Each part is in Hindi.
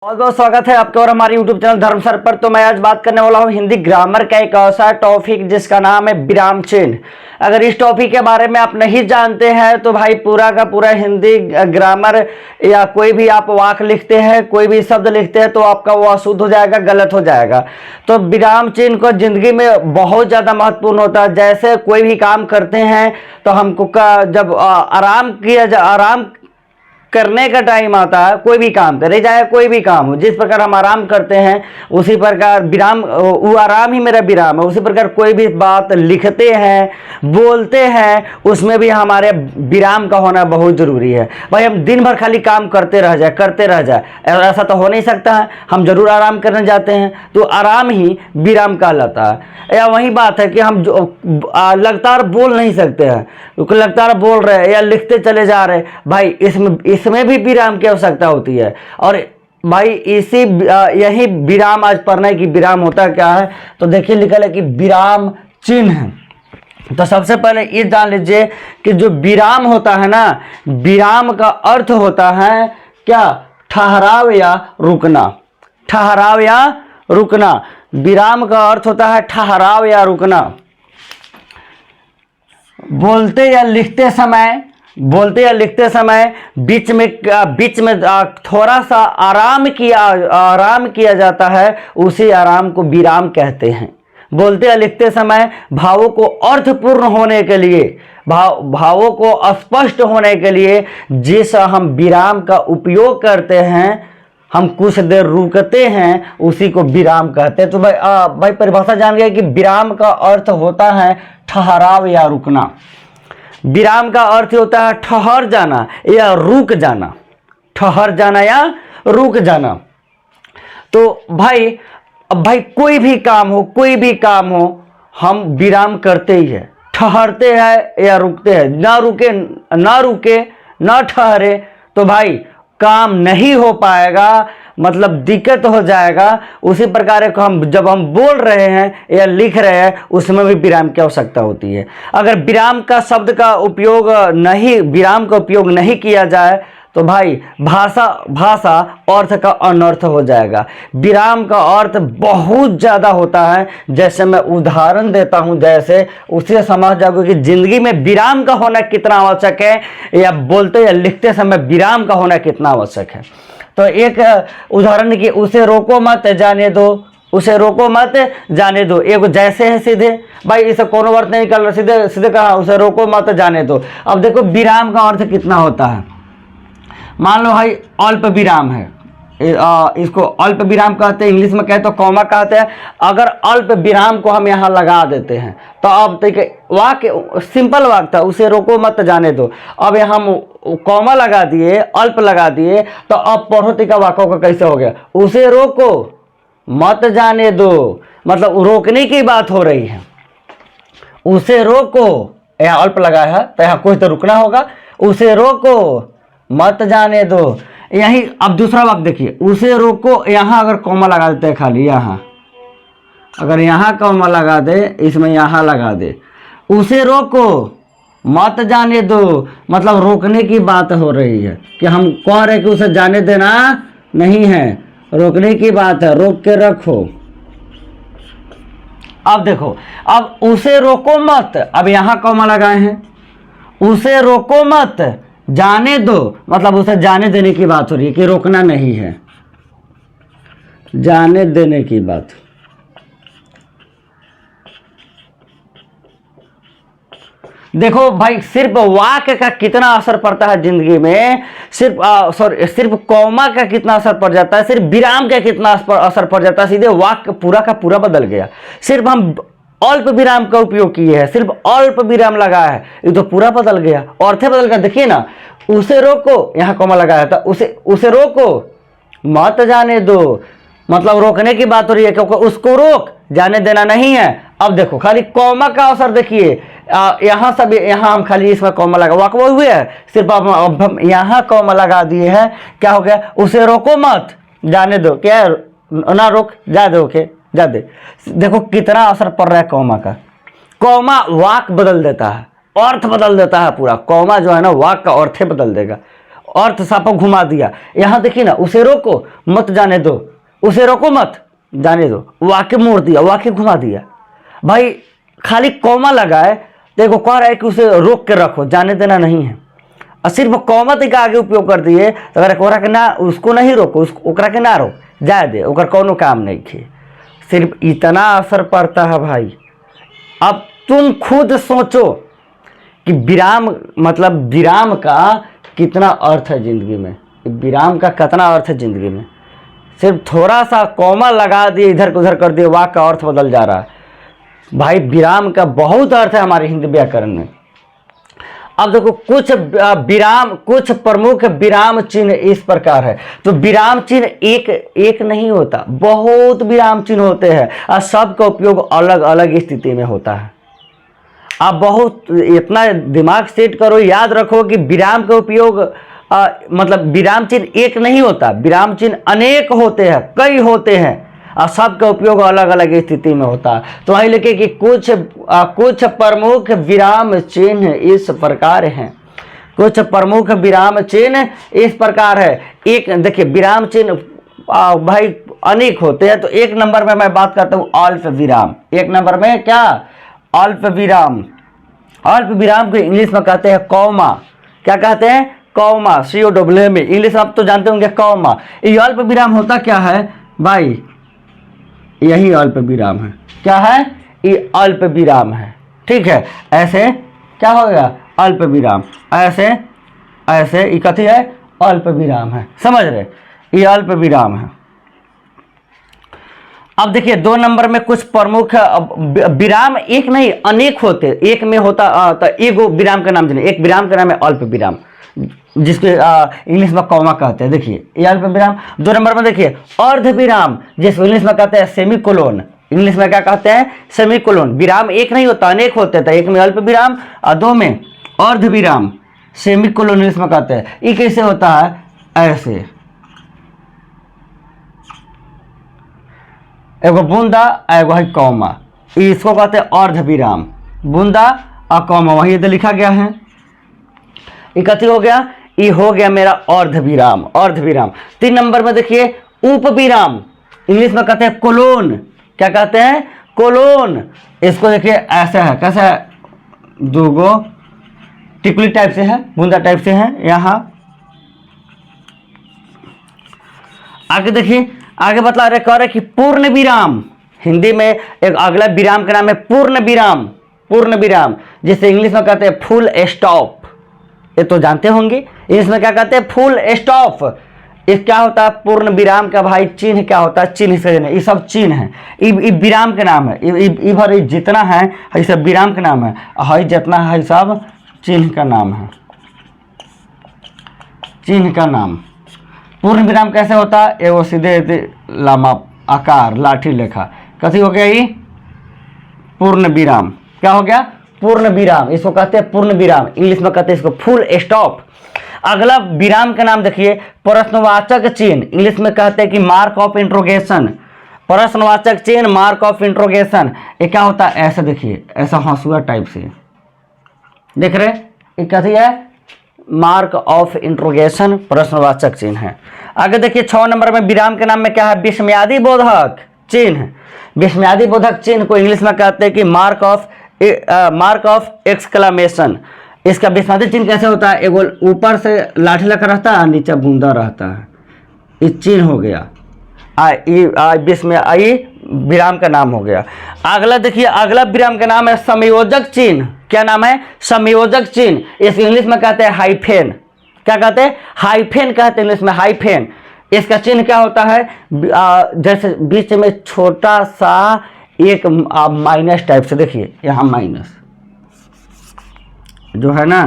बहुत बहुत स्वागत है आपका और हमारे YouTube चैनल धर्म सर पर। तो मैं आज बात करने वाला हूँ हिंदी ग्रामर का एक ऐसा टॉपिक जिसका नाम है विराम चिन्ह। अगर इस टॉपिक के बारे में आप नहीं जानते हैं तो भाई पूरा का पूरा हिंदी ग्रामर या कोई भी आप वाक्य लिखते हैं, कोई भी शब्द लिखते हैं तो आपका वो अशुद्ध हो जाएगा, गलत हो जाएगा। तो विराम चिन्ह को जिंदगी में बहुत ज़्यादा महत्वपूर्ण होता है। जैसे कोई भी काम करते हैं तो हमको जब आराम करने का टाइम आता है, कोई भी काम करे, चाहे कोई भी काम हो, जिस प्रकार हम आराम करते हैं उसी प्रकार विराम, वो आराम ही मेरा विराम है। उसी प्रकार कोई भी बात लिखते हैं, बोलते हैं, उसमें भी हमारे विराम का होना बहुत ज़रूरी है। भाई हम दिन भर खाली काम करते रह जाए, ऐसा तो हो नहीं सकता है। हम जरूर आराम करने जाते हैं तो आराम ही विराम कहलाता है। या वही बात है कि हम लगातार बोल नहीं सकते हैं, लगातार बोल रहे हैं या लिखते चले जा रहे, भाई इसमें भी विराम की आवश्यकता होती है। और भाई यही विराम आज पढ़ना है कि विराम होता क्या है। तो देखिए लिखा है कि विराम चिन्ह है। तो सबसे पहले ये जान लीजिए कि जो विराम होता है ना, विराम का अर्थ होता है क्या? ठहराव या रुकना। ठहराव या रुकना, विराम का अर्थ होता है ठहराव या रुकना। बोलते या लिखते समय बीच में थोड़ा सा आराम किया जाता है, उसी आराम को विराम कहते हैं। बोलते या लिखते समय भावों को अर्थपूर्ण होने के लिए, भावों को स्पष्ट होने के लिए जिस हम विराम का उपयोग करते हैं, हम कुछ देर रुकते हैं, उसी को विराम कहते हैं। तो भाई परिभाषा जान गए कि विराम का अर्थ होता है ठहराव या रुकना। विराम का अर्थ होता है ठहर जाना या रुक जाना, ठहर जाना या रुक जाना। तो भाई कोई भी काम हो हम विराम करते ही है, ठहरते हैं या रुकते हैं। ना ठहरे तो भाई काम नहीं हो पाएगा, मतलब दिक्कत हो जाएगा। उसी प्रकार को जब हम बोल रहे हैं या लिख रहे हैं, उसमें भी विराम की आवश्यकता होती है। अगर विराम का विराम का उपयोग नहीं किया जाए तो भाई भाषा अर्थ का अनर्थ हो जाएगा। विराम का अर्थ बहुत ज़्यादा होता है। जैसे मैं उदाहरण देता हूँ, जैसे उससे समझ जाओगे कि जिंदगी में विराम का होना कितना आवश्यक है, या बोलते या लिखते समय विराम का होना कितना आवश्यक है। तो एक उदाहरण की, उसे रोको मत जाने दो। एक जैसे है सीधे, भाई इसे कोनो अर्थ नहीं निकल रहा, सीधे कहा उसे रोको मत जाने दो। अब देखो विराम का अर्थ कितना होता है। मान लो भाई अल्प विराम है, इसको अल्प विराम कहते हैं, इंग्लिश में कहे तो कॉमा कहते हैं। अगर अल्प विराम को हम यहाँ लगा देते हैं तो अब देखिए वाक्य सिंपल वाक्य था, उसे रोको मत जाने दो। अब यहाँ हम कॉमा लगा दिए, अल्प लगा दिए, तो अब पढ़ोती का वाक्यों का कैसे हो गया? उसे रोको मत जाने दो, मतलब रोकने की बात हो रही है। उसे रोको, यहाँ अल्प लगा है तो यहाँ कुछ तो रुकना होगा। उसे रोको मत जाने दो। यही अब दूसरा वाक्य देखिए, उसे रोको, यहाँ अगर कॉमा लगा देते हैं खाली, यहाँ अगर यहाँ कॉमा लगा दे, इसमें यहाँ लगा दे, उसे रोको मत जाने दो, मतलब रोकने की बात हो रही है कि हम कह रहे कि उसे जाने देना नहीं है, रोकने की बात है, रोक के रखो। अब देखो, अब उसे रोको मत, अब यहाँ कॉमा लगाए हैं, उसे रोको मत जाने दो, मतलब उसे जाने देने की बात हो रही है कि रोकना नहीं है, जाने देने की बात। देखो भाई सिर्फ वाक्य का कितना असर पड़ता है जिंदगी में, सिर्फ कॉमा का कितना असर पड़ जाता है, सिर्फ विराम का कितना असर पड़ जाता है, सीधे वाक्य पूरा का पूरा बदल गया। सिर्फ हम अल्प विराम का उपयोग किए हैं, सिर्फ अल्प विराम लगा है, ये तो पूरा बदल गया, अर्थ बदल गया। देखिए ना, उसे रोको, यहाँ कॉमा लगाया था, उसे रोको मत जाने दो, मतलब रोकने की बात हो रही है, क्योंकि उसको रोक, जाने देना नहीं है। अब देखो खाली कॉमा का असर देखिए, यहाँ सब, यहाँ हम खाली इसमें कॉमा लगा वाक्य हुए है, सिर्फ अब हम यहाँ कॉमा लगा दिए हैं, क्या हो गया? उसे रोको मत जाने दो, क्या ना रोक, जा दो के जा दे। देखो कितना असर पड़ रहा है कॉमा का। कॉमा वाक्य बदल देता है, अर्थ बदल देता है पूरा। कॉमा जो है ना वाक्य का अर्थ बदल देगा। अर्थ साफा घुमा दिया। यहाँ देखिए ना, उसे रोको मत जाने दो, उसे रोको मत जाने दो, वाक्य मोड़ दिया, वाक्य घुमा दिया। भाई खाली कॉमा लगा है, देखो कह रहा है कि उसे रोक के रखो, जाने देना नहीं है, और सिर्फ कॉमा तक आगे उपयोग कर दिए। तो अगर ओकरा के ना, उसको नहीं रोको, ओकरा के ना रोक, जाए दे, ओकर कोनो काम नहीं थे। सिर्फ इतना असर पड़ता है भाई। अब तुम खुद सोचो कि विराम मतलब विराम का कितना अर्थ है ज़िंदगी में, विराम का कितना अर्थ है ज़िंदगी में। सिर्फ थोड़ा सा कॉमा लगा दिए, इधर उधर कर दिए, वाक्य का अर्थ बदल जा रहा है। भाई विराम का बहुत अर्थ है हमारे हिंदी व्याकरण में। अब देखो कुछ विराम, कुछ प्रमुख विराम चिन्ह इस प्रकार है। तो विराम चिन्ह एक नहीं होता, बहुत विराम चिन्ह होते हैं और सबका उपयोग अलग अलग स्थिति में होता है। आप बहुत इतना दिमाग सेट करो, याद रखो कि विराम का उपयोग मतलब विराम चिन्ह एक नहीं होता, विराम चिन्ह अनेक होते हैं, कई होते हैं और सबका उपयोग अलग अलग स्थिति में होता है। तो वही लिखे कि कुछ प्रमुख विराम चिन्ह इस प्रकार हैं। कुछ प्रमुख विराम चिन्ह इस प्रकार है। एक देखिए विराम चिन्ह भाई अनेक होते हैं। तो एक नंबर में मैं बात करता हूँ अल्प विराम। एक नंबर में क्या? अल्प विराम। अल्प विराम को इंग्लिश में कहते हैं कॉमा। क्या कहते हैं? कॉमा, COWMA में। इंग्लिश आप तो जानते होंगे कॉमा। ये अल्प विराम होता क्या है भाई? यही अल्प विराम है। क्या है? ये अल्प विराम है। ठीक है, ऐसे क्या हो गया? अल्प विराम। ऐसे ऐसे ये कथी है? अल्प विराम है। समझ रहे? ये अल्प विराम है। अब देखिए 2 नंबर में कुछ प्रमुख विराम एक नहीं अनेक होते। एक में होता तो एगो विराम का नाम जानिए। एक विराम का नाम है अल्प विराम, जिसके इंग्लिश में कॉमा कहते हैं। देखिए ये अल्प विराम। 2 नंबर में देखिए अर्ध विराम, जिसको इंग्लिश में कहते हैं सेमीकोलन। इंग्लिश में क्या कहते हैं? सेमीकोलन। विराम एक नहीं होता, अनेक होते हैं। एक में अल्प विराम और 2 में अर्ध विराम, सेमीकोलन इंग्लिश में कहते हैं। ये कैसे होता है? ऐसे एगो बूंदा एगो है कॉमा, इसको कहते हैं अर्ध विराम। बूंदा और कॉमा वही इधर लिखा गया है। ये कथी हो गया? ये हो गया मेरा अर्ध विराम। अर्ध विराम। 3 नंबर में देखिए उप विराम, इंग्लिश में कहते हैं कोलोन। क्या कहते हैं? कोलोन। इसको देखिए ऐसा है, कैसा है? 2 टिकुली टाइप से है, बूंदा टाइप से है। यहाँ आगे देखिए, आगे बतला रहे, कह रहे कि पूर्ण विराम। हिंदी में एक अगला विराम का नाम है पूर्ण विराम। पूर्ण विराम, जिसे इंग्लिश में कहते हैं फुल स्टॉप। ये तो जानते होंगे। इंग्लिश में क्या कहते हैं? Full stop. ये क्या होता है? पूर्ण विराम का भाई चिन्ह क्या होता है? चिन्ह से ये सब चिन्ह है, ये विराम के नाम है। इधर जितना है ये सब विराम का नाम है, हई जितना है सब चिन्ह का नाम है। चिन्ह का नाम। पूर्ण विराम कैसे होता है? एगो सीधे लामा आकार लाठी लेखा। कथी हो गया? ये पूर्ण विराम। क्या हो गया? पूर्ण विराम। इसको कहते हैं पूर्ण विराम। इंग्लिश में कहते हैं इसको फुल स्टॉप। अगला विराम का नाम देखिए प्रश्नवाचक चिन्ह। इंग्लिश में कहते हैं कि मार्क ऑफ इंट्रोगेशन। प्रश्नवाचक चिन्ह, मार्क ऑफ इंट्रोगेशन। ये क्या होता है? ऐसा देखिए, ऐसा हंसुआ टाइप से देख रहे? ये कथी है? मार्क ऑफ इंट्रोगेशन, प्रश्नवाचक चिन्ह है। आगे देखिए 6 नंबर में विराम के नाम में क्या है? विस्मयादि बोधक चिन्ह। विस्मयादि बोधक चिन्ह को इंग्लिश में कहते हैं कि मार्क ऑफ एक्सक्लेमेशन। इसका विस्मयादि चिन्ह कैसे होता है? एगो ऊपर से लाठी लगा रहता है, नीचे बूंदा रहता है। ये चिन्ह हो गया। विराम का नाम हो गया। अगला देखिए, अगला विराम का नाम है संयोजक चिन्ह। क्या नाम है? संयोजक चिन्ह। इस इंग्लिश में कहते हैं हाइफेन। क्या कहते हैं? हाइफेन कहते हैं इंग्लिश में, हाइफेन। इसका चिन्ह क्या होता है? जैसे बीच में छोटा सा एक माइनस टाइप से, देखिए यहाँ माइनस जो है ना,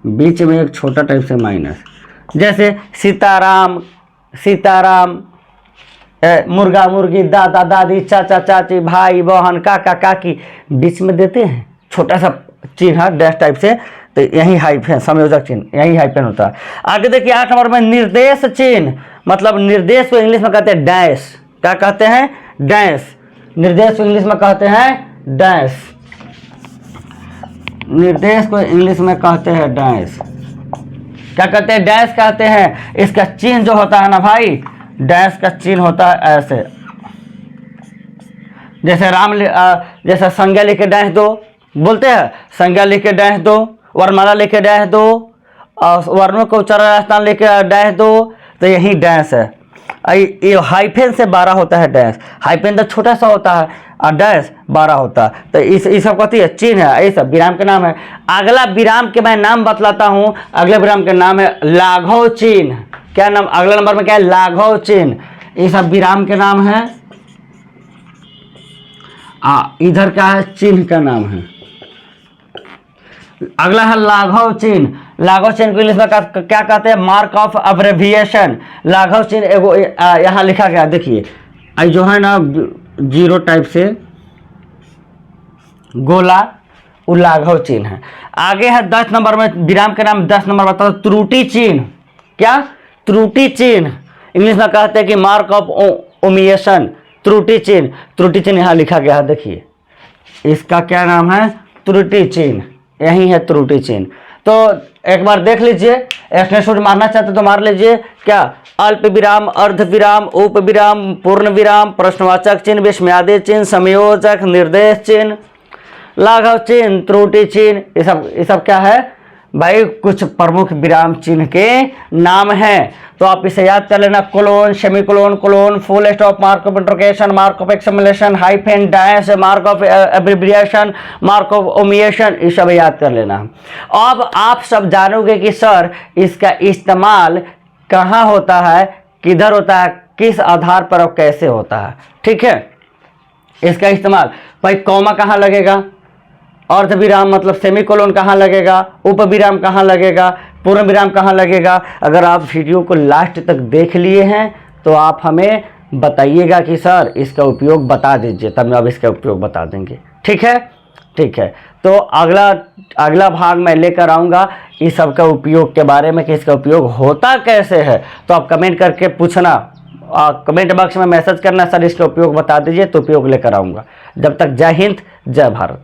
बीच में एक छोटा टाइप से माइनस। जैसे सीताराम, सीताराम, मुर्गा मुर्गी, दादा दादी, चाचा चाची, भाई बहन, काका काकी, बीच में देते हैं छोटा सा चिन्ह डैश टाइप से। तो यही हाइफेन, संयोजक चिन्ह, यही हाइफेन होता है। आगे देखिए 8 नंबर में निर्देश चिन्ह। मतलब निर्देश को इंग्लिश में कहते हैं डैश। क्या कहते हैं? डैश। निर्देश को इंग्लिश में कहते हैं डैश। निर्देश को इंग्लिश में कहते हैं डैश। क्या कहते हैं, डैश कहते हैं। इसका चिन्ह जो होता है ना भाई, डैश का चिन्ह होता है ऐसे, जैसे जैसे संज्ञा लिख के डैश दो, बोलते हैं संज्ञा लिख के डैश दो, वर्णमाला लिख के डैश दो, और वर्णों को उच्चारण स्थान लिख के डैश दो, तो यही डैश है। ये हाइफेन से 12 होता है डैश, हाइफेन तो छोटा सा होता है और डैश 12 होता है। तो इस सब कहती है चिन्ह है, ये सब विराम के नाम है। अगला विराम के मैं नाम बतलाता हूँ। अगले विराम के नाम है लाघव चिन्ह। क्या नाम, अगला नंबर में क्या है, लाघव चिन्ह। ये सब विराम के नाम है। इधर क्या है, चिन्ह का नाम है। अगला है लाघव चिन्ह। लाघव चिन्ह को इंग्लिश में क्या कहते हैं, मार्क ऑफ अब्रेविएशन। लाघव चिन्ह एगो यहाँ लिखा गया, देखिए जो है ना जीरो टाइप से गोला, वो लाघव चिन्ह है। आगे है 10 नंबर में विराम के नाम, 10 नंबर बताओ, त्रुटि चिन्ह। क्या, त्रुटि चिन्ह। इंग्लिश में कहते हैं कि मार्क ऑफ ओमिशन, त्रुटि चिन्ह। त्रुटि चिन्ह यहाँ लिखा गया है, देखिए इसका क्या नाम है, त्रुटि चिन्ह। यही है त्रुटि चिन्ह। तो एक बार देख लीजिए, स्क्रीनशॉट मारना चाहते तो मार लीजिए। क्या, अल्प विराम, अर्ध विराम, उप विराम, पूर्ण विराम, प्रश्नवाचक चिन्ह, विस्मयादि चिन्ह, संयोजक, निर्देश चिन्ह, लाघव चिन्ह, त्रुटि चिन्ह, ये सब क्या है भाई, कुछ प्रमुख विराम चिन्ह के नाम हैं। तो आप इसे याद कर लेना, colon, semicolon, colon, full stop, mark of interrogation, mark of exclamation, hyphen, dash, mark of abbreviation, mark of omission, ये सब याद कर लेना। अब आप सब जानोगे कि सर इसका इस्तेमाल कहाँ होता है, किधर होता है, किस आधार पर और कैसे होता है। ठीक है, इसका इस्तेमाल भाई, कॉमा कहाँ लगेगा, अर्ध विराम मतलब सेमीकोलोन कहाँ लगेगा, उप विराम कहाँ लगेगा, पूर्ण विराम कहाँ लगेगा। अगर आप वीडियो को लास्ट तक देख लिए हैं तो आप हमें बताइएगा कि सर इसका उपयोग बता दीजिए, तब अब इसका उपयोग बता देंगे। ठीक है, ठीक है। तो अगला भाग मैं लेकर आऊँगा इस सब का उपयोग के बारे में कि इसका उपयोग होता कैसे है। तो आप कमेंट करके पूछना, कमेंट बॉक्स में मैसेज करना, सर इसका उपयोग बता दीजिए, तो उपयोग लेकर आऊँगा। जब तक जय हिंद, जय भारत।